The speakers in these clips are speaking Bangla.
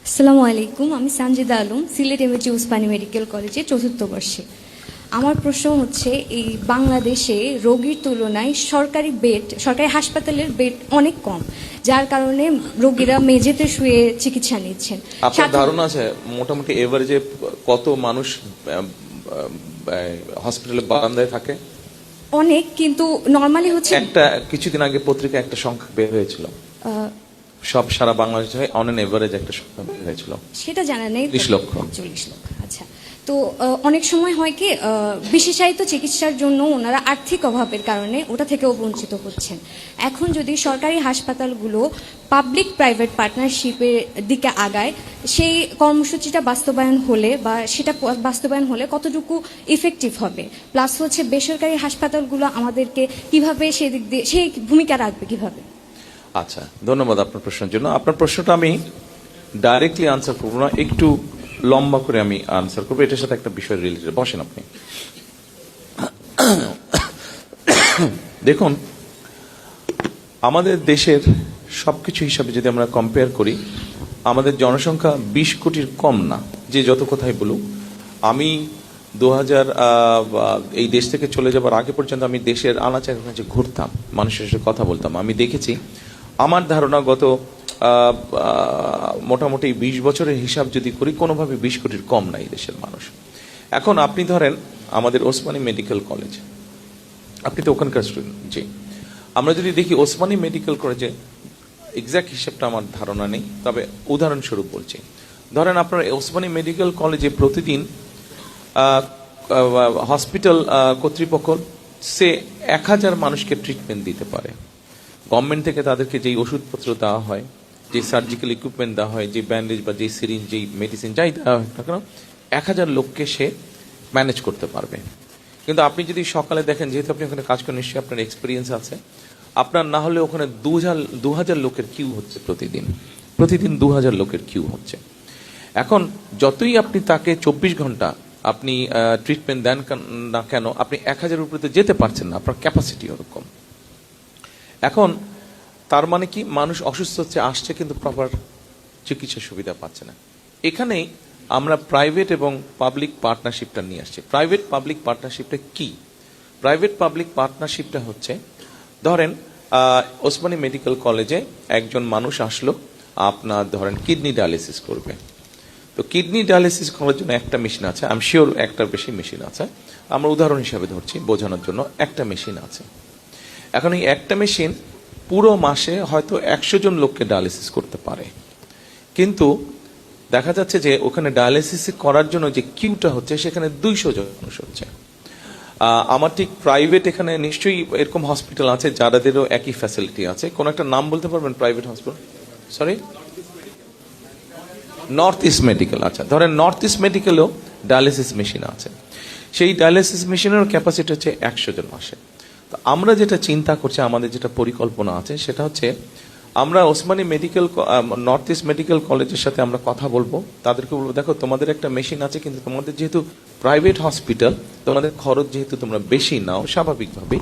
আসসালামু আলাইকুম, আমি সানজিদা আলম, সিলেট এমএজি ওসমানী মেডিকেল কলেজে চতুর্থ বর্ষে। আমার প্রশ্ন হচ্ছে, এই বাংলাদেশে রোগীর তুলনায় সরকারি হাসপাতালের বেড অনেক কম, যার কারণে রোগীরা মেঝেতে শুয়ে চিকিৎসা নিচ্ছেন। আপনার ধারণা আছে মোটামুটি এভারেজে কত মানুষ হসপিটালে বারান্দায় থাকে? অনেক, কিন্তু নর্মালি হচ্ছে একটা কিছুদিন আগে পত্রিকা একটা সংখ্যা বের হয়েছিল, সব সারা বাংলাদেশে অন এন এভারেজ একটা সংখ্যা বের হয়েছিল, সেটা জানা নেই। 30 লক্ষ। 40 লক্ষ, আচ্ছা। তো অনেক সময় হয় কি, বিশেষায়িত চিকিৎসার জন্য ওনারা আর্থিক অভাবের কারণে ওটা থেকেও বঞ্চিত হচ্ছেন। এখন যদি সরকারি হাসপাতালগুলো পাবলিক প্রাইভেট পার্টনারশিপের দিকে আগায়, সেই কর্মসূচিটা বাস্তবায়ন হলে বা সেটা বাস্তবায়ন হলে কতটুকু ইফেক্টিভ হবে, প্লাস হচ্ছে বেসরকারি হাসপাতালগুলো আমাদেরকে কিভাবে সেদিক দিয়ে সেই ভূমিকা রাখবে কিভাবে? আচ্ছা, ধন্যবাদ আপনার প্রশ্নের জন্য। আপনার প্রশ্নটা আমি ডাইরেক্টলি আনসার করবো না, একটু লম্বা করে আমি আনসার করবো, এটার সাথে একটা বিষয় রিলেটেড। বসেন আপনি। দেখুন, আমাদের দেশের সবকিছু হিসাবে যদি আমরা কম্পেয়ার করি, আমাদের জনসংখ্যা 20 কোটির কম না, যে যত কথাই বলুক। আমি 2000 এই দেশ থেকে চলে যাবার আগে পর্যন্ত আমি দেশের আনাচে কানাচে ঘুরতাম, মানুষের সাথে কথা বলতাম। আমি দেখেছি, আমার ধারণা গত মোটামুটি 20 বছরের হিসাব যদি করি, কোনোভাবে 20 কোটির কম নাই দেশের মানুষ। এখন আপনি ধরেন আমাদের ওসমানী মেডিকেল কলেজ, আপনি তো ওখানকার স্টুডেন্ট। জি, আমরা যদি দেখি ওসমানী মেডিকেল কলেজে, এক্সাক্ট হিসাবটা আমার ধারণা নেই, তবে উদাহরণস্বরূপ বলছি। ধরেন আপনার ওসমানী মেডিকেল কলেজে প্রতিদিন হসপিটাল কর্তৃপক্ষ সে 1000 মানুষকে ট্রিটমেন্ট দিতে পারে। গভর্নমেন্ট থেকে তাদেরকে যেই ওষুধপত্র দেওয়া হয়, যে সার্জিক্যাল ইকুইপমেন্ট দেওয়া হয়, যে ব্যান্ডেজ বা যে সিরিঞ্জ, যেই মেডিসিন যাই দেওয়া হয় না কেন, 1000 লোককে সে ম্যানেজ করতে পারবে। কিন্তু আপনি যদি সকালে দেখেন, যেহেতু আপনি ওখানে কাজ করেন, নিশ্চয়ই আপনার এক্সপিরিয়েন্স আছে, আপনার না হলে ওখানে 2000 লোকের কিউ হচ্ছে প্রতিদিন 2000 লোকের কিউ হচ্ছে। এখন যতই আপনি তাকে 24 ঘন্টা আপনি ট্রিটমেন্ট দেন না কেন, আপনি 1000 উপরে তো যেতে পারছেন না, আপনার ক্যাপাসিটি ওরকম। এখন তার মানে কি, মানুষ অসুস্থ হচ্ছে, আসছে, কিন্তু প্রপার চিকিৎসা সুবিধা পাচ্ছে না। এখানেই আমরা প্রাইভেট এবং পাবলিক পার্টনারশিপটা নিয়ে আসছি। প্রাইভেট পাবলিক পার্টনারশিপটা কি? প্রাইভেট পাবলিক পার্টনারশিপটা হচ্ছে, ধরেন ওসমানী মেডিকেল কলেজে একজন মানুষ আসলো, আপনার ধরেন কিডনি ডায়ালিসিস করবে। তো কিডনি ডায়ালিসিস করার জন্য একটা মেশিন আছে, আমি শিওর একটার বেশি মেশিন আছে, আমরা উদাহরণ হিসাবে ধরছি বোঝানোর জন্য, একটা মেশিন আছে। এখন এই একটা মেশিন পুরো মাসে হয়তো 100 জন লোককে ডায়ালিসিস করতে পারে, কিন্তু দেখা যাচ্ছে যে ওখানে ডায়ালিসিস করার জন্য যে কিউটা হচ্ছে, সেখানে 200 জন মানুষ হচ্ছে। আমার ঠিক প্রাইভেট এখানে নিশ্চয়ই এরকম হসপিটাল আছে যাদেরও একই ফ্যাসিলিটি আছে। কোন একটা নাম বলতে পারবেন private hospital? Sorry, north east medical. আচ্ছা, ধরেন নর্থ ইস্ট মেডিকেলেও ডায়ালিসিস মেশিন আছে। সেই ডায়ালিসিস মেশিনের ক্যাপাসিটি হচ্ছে 100 জন মাসে। তো আমরা যেটা চিন্তা করছি, আমাদের যেটা পরিকল্পনা আছে, সেটা হচ্ছে আমরা Osmani medical north east medical কলেজের সাথে আমরা কথা বলবো, তাদেরকে বলবো, দেখো তোমাদের একটা মেশিন আছে, কিন্তু তোমাদের যেহেতু প্রাইভেট হসপিটাল, তোমাদের খরচ যেহেতু তোমরা বেশি নাও, স্বাভাবিকভাবেই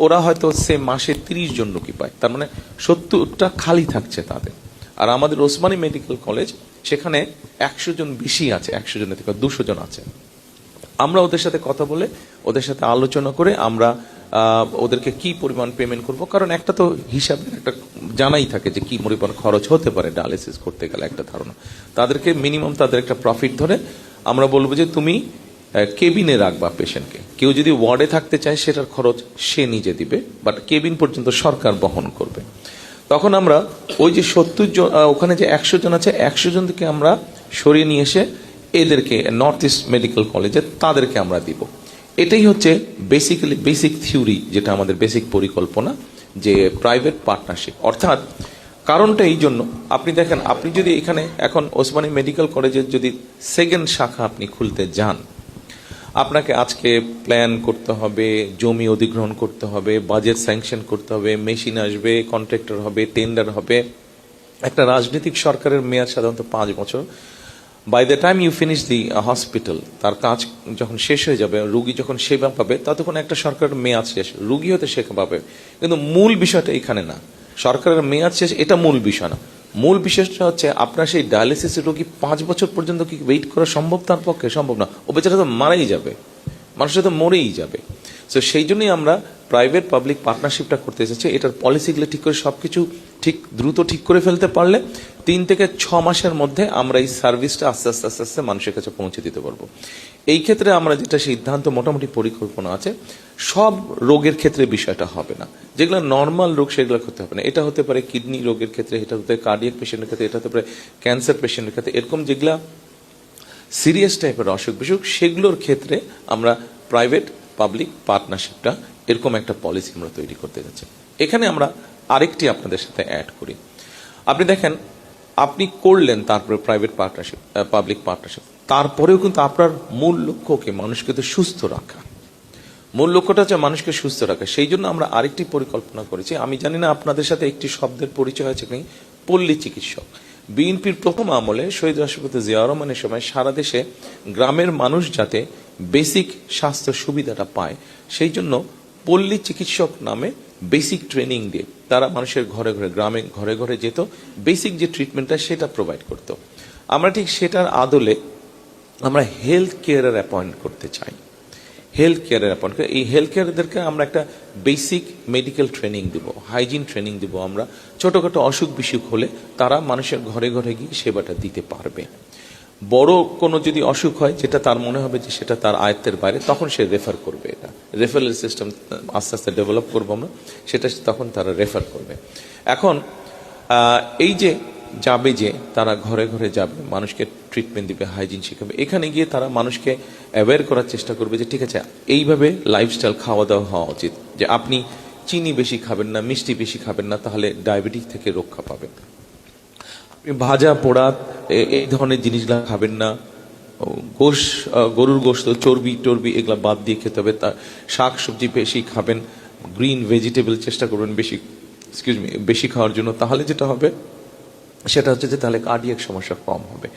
ওরা হয়তো সে মাসে 30 জন লোকই পায়, তার মানে 70টা খালি থাকছে তাদের। আর আমাদের ওসমানী মেডিকেল কলেজ, সেখানে 100 জন বেশি আছে, 100 জনের থেকে 200 জন আছে। আমরা ওদের সাথে কথা বলে, ওদের সাথে আলোচনা করে আমরা ওদেরকে কি পরিমাণ পেমেন্ট করব, কারণ একটা তো হিসাবের একটা জানাই থাকে যে কি পরিমাণ খরচ হতে পারে ডায়ালিসিস করতে গেলে, একটা ধারণা। তাদেরকে মিনিমাম তাদের একটা প্রফিট ধরে আমরা বলবো যে তুমি কেবিনে রাখবা পেশেন্টকে। কেউ যদি ওয়ার্ডে থাকতে চায়, সেটার খরচ সে নিজে দিবে, বাট কেবিন পর্যন্ত সরকার বহন করবে। তখন আমরা ওই যে 70 জন, ওখানে যে 100 জন আছে, 100 জন থেকে আমরা সরিয়ে নিয়ে এসে এদেরকে নর্থ ইস্ট মেডিকেল কলেজে তাদেরকে আমরা দিব। এটাই হচ্ছে বেসিক্যালি বেসিক থিওরি, যেটা আমাদের বেসিক পরিকল্পনা, যে প্রাইভেট পার্টনারশিপ। অর্থাৎ কারণটা এই জন্য, আপনি দেখেন, আপনি যদি এখানে এখন ওসমানী মেডিকেল কলেজের যদি সেকেন্ড শাখা আপনি খুলতে যান, আপনাকে আজকে প্ল্যান করতে হবে, জমি অধিগ্রহণ করতে হবে, বাজেট স্যাংশন করতে হবে, মেশিন আসবে, কন্ট্রাক্টর হবে, টেন্ডার হবে। একটা রাজনৈতিক সরকারের মেয়াদ সাধারণত 5 বছর। By the time you finish the hospital, তার কাজ যখন শেষ হয়ে যাবে, রুগী যখন সেবা পাবে, ততক্ষণ একটা সরকারের মেয়াদ শেষ, রুগী হতে সেবা পাবে। কিন্তু মূল বিষয়টা এখানে না, সরকারের মেয়াদ শেষ এটা মূল বিষয় না। মূল বিষয়টা হচ্ছে আপনার সেই ডায়ালিসিস রোগী 5 বছর পর্যন্ত কি ওয়েট করা সম্ভব? তার পক্ষে সম্ভব না, ও বেচারা তো মারাই যাবে, মানুষের তো মরেই যাবে। তো সেই জন্যই আমরা প্রাইভেট পাবলিক পার্টনারশিপটা করতে এসেছি। এটার পলিসিগুলো ঠিক করে সবকিছু ঠিক দ্রুত ঠিক করে ফেলতে পারলে 3 থেকে 6 মাসের মধ্যে আমরা এই সার্ভিসটা আস্তে আস্তে আস্তে আস্তে মানুষের কাছে পৌঁছে দিতে পারবো। এই ক্ষেত্রে আমরা যেটা সিদ্ধান্ত, মোটামুটি পরিকল্পনা আছে, সব রোগের ক্ষেত্রে বিষয়টা হবে না। যেগুলো নর্মাল রোগ সেগুলো করতে হবে না। এটা হতে পারে কিডনি রোগের ক্ষেত্রে, এটা হতে পারে কার্ডিয়াক পেশেন্টের ক্ষেত্রে, এটা হতে পারে ক্যান্সার পেশেন্টের ক্ষেত্রে। এরকম যেগুলা সিরিয়াস টাইপের অসুখ বিসুখ, সেগুলোর ক্ষেত্রে আমরা প্রাইভেট পাবলিক পার্টনারশিপটা এরকম একটা পলিসি আমরা তৈরি করতে যাচ্ছি। এখানে আমরা আরেকটি আপনাদের সাথে অ্যাড করি। আপনি দেখেন, আপনি করলেন তারপরে প্রাইভেট পার্টনারশিপ, পাবলিক পার্টনারশিপ, তারপরেও কিন্তু আপনার মূল লক্ষ্যকে মানুষকে তো সুস্থ রাখা, মূল লক্ষ্যটা হচ্ছে মানুষকে সুস্থ রাখা। সেই জন্য আমরা আরেকটি পরিকল্পনা করেছি। আমি জানি না আপনাদের সাথে একটি শব্দের পরিচয় আছে কি, পল্লী চিকিৎসক। বিএনপির প্রথম আমলে শহীদ রাষ্ট্রপতি জিয়াউর রহমানের সময় সারা দেশে গ্রামের মানুষ যাতে বেসিক স্বাস্থ্য সুবিধাটা পায়, সেই জন্য পল্লী চিকিৎসক নামে বেসিক ট্রেনিং দিয়ে তারা মানুষের ঘরে ঘরে, গ্রামে ঘরে ঘরে যেত, বেসিক যে ট্রিটমেন্টটা সেটা প্রোভাইড করত। আমরা ঠিক সেটার আদলে আমরা হেলথ কেয়ারের অ্যাপয়েন্ট করতে চাই। হেলথ কেয়ারের অ্যাপয়েন্ট করে এই হেলথ কেয়ারদেরকে আমরা একটা বেসিক মেডিকেল ট্রেনিং দিব, হাইজিন ট্রেনিং দিব। আমরা ছোটখাটো অসুখ বিসুখ হলে তারা মানুষের ঘরে ঘরে গিয়ে সেবাটা দিতে পারবে। বড় কোনো যদি অসুখ হয় যেটা তার মনে হবে যে সেটা তার আয়ত্তের বাইরে, তখন সে রেফার করবে। এটা রেফারেল সিস্টেম আস্তে আস্তে ডেভেলপ করবো আমরা, সেটা তখন তারা রেফার করবে। এখন এই যে যাবে, যে তারা ঘরে ঘরে যাবে, মানুষকে ট্রিটমেন্ট দিবে, হাইজিন শেখাবে, এখানে গিয়ে তারা মানুষকে অ্যাওয়্যার করার চেষ্টা করবে যে ঠিক আছে, এইভাবে লাইফস্টাইল খাওয়া দাওয়া হওয়া উচিত, যে আপনি চিনি বেশি খাবেন না, মিষ্টি বেশি খাবেন না, তাহলে ডায়াবেটিস থেকে রক্ষা পাবেন। আপনি ভাজা পোড়া এই ধরনের জিনিসগুলা খাবেন না, গরুর গোশত, চর্বি টর্বি এগুলা বাদ দিয়ে খেতে হবে। তার শাক সবজি বেশি খাবেন, গ্রিন ভেজিটেবল চেষ্টা করবেন বেশি খাওয়ার জন্য। তাহলে যেটা হবে সেটা হচ্ছে যে তাহলে কার্ডিয়াক সমস্যা কম হবে।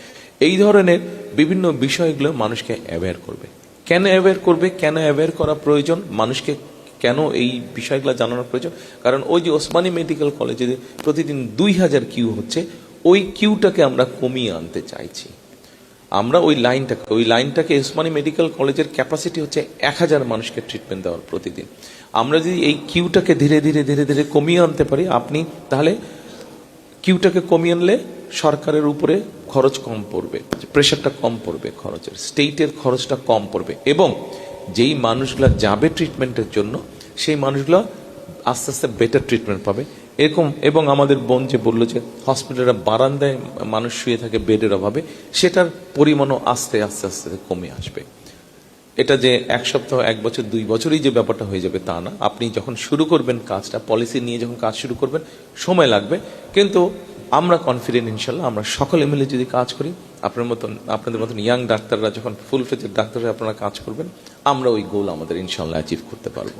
এই ধরনের বিভিন্ন বিষয়গুলো মানুষকে অ্যাওয়্যার করবে। কেন অ্যাওয়্যার করবে, কেন অ্যাওয়্যার করা প্রয়োজন, মানুষকে কেন এই বিষয়গুলো জানানোর প্রয়োজন? কারণ ওই যে ওসমানী মেডিকেল কলেজে প্রতিদিন 2000 কিউ হচ্ছে, ওই কিউটাকে আমরা কমিয়ে আনতে চাইছি। আমরা ওই লাইনটাকে ওসমানী মেডিকেল কলেজের ক্যাপাসিটি হচ্ছে 1000 মানুষকে ট্রিটমেন্ট দেওয়ার প্রতিদিন। আমরা যদি এই কিউটাকে ধীরে ধীরে ধীরে ধীরে কমিয়ে আনতে পারি, আপনি তাহলে কিউটাকে কমিয়ে আনলে সরকারের উপরে খরচ কম পড়বে, প্রেশারটা কম পড়বে, খরচের স্টেটের খরচটা কম পড়বে, এবং যেই মানুষগুলো যাবে ট্রিটমেন্টের জন্য সেই মানুষগুলো আস্তে আস্তে বেটার ট্রিটমেন্ট পাবে। এরকম, এবং আমাদের বোন যে বললো যে হসপিটালের বারান্দায় মানুষ শুয়ে থাকে বেডের অভাবে, সেটার পরিমাণও আস্তে আস্তে আস্তে কমে আসবে। এটা যে 1 সপ্তাহ, 1 বছর, 2 বছরই যে ব্যাপারটা হয়ে যাবে তা না। আপনি যখন শুরু করবেন কাজটা, পলিসি নিয়ে যখন কাজ শুরু করবেন, সময় লাগবে, কিন্তু আমরা কনফিডেন্ট ইনশাল্লাহ। আমরা সকলে মিলে যদি কাজ করি, আপনাদের মতন ইয়াং ডাক্তাররা যখন ফুল ফ্লেজেড ডাক্তাররা আপনারা কাজ করবেন, আমরা ওই গোল আমাদের ইনশাল্লাহ অ্যাচিভ করতে পারবো।